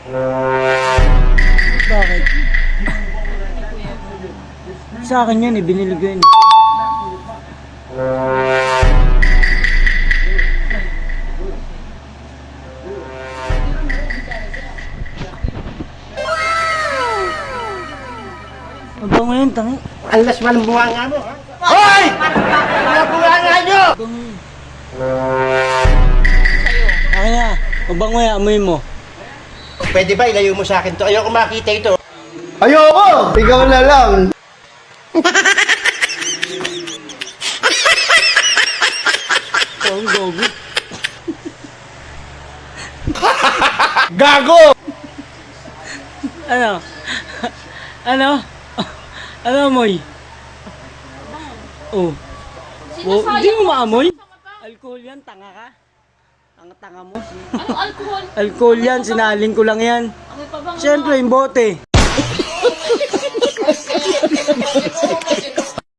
Bakit? Sa akin yan eh, binili ko yun. Ang bango yun, tangi. Alas man ang bunganga mo, ha? Hoy! Ang bunganga nyo! Bango yun. Akin na, ang bango yan, amoy mo. Pwede ba ilayo mo sa akin to? Ayoko makita ito. Ayoko! Ikaw na lang! Oh, ang gogo. Gago! Ano? Ano? Ano amoy? Oh. Oh, hindi mo maamoy? Alcohol yan, tanga ka? Tanga-tanga mo. Anong alcohol? Alcohol yan, sinaling ko lang yan. Amoy pa bang Siyempre, yung bote.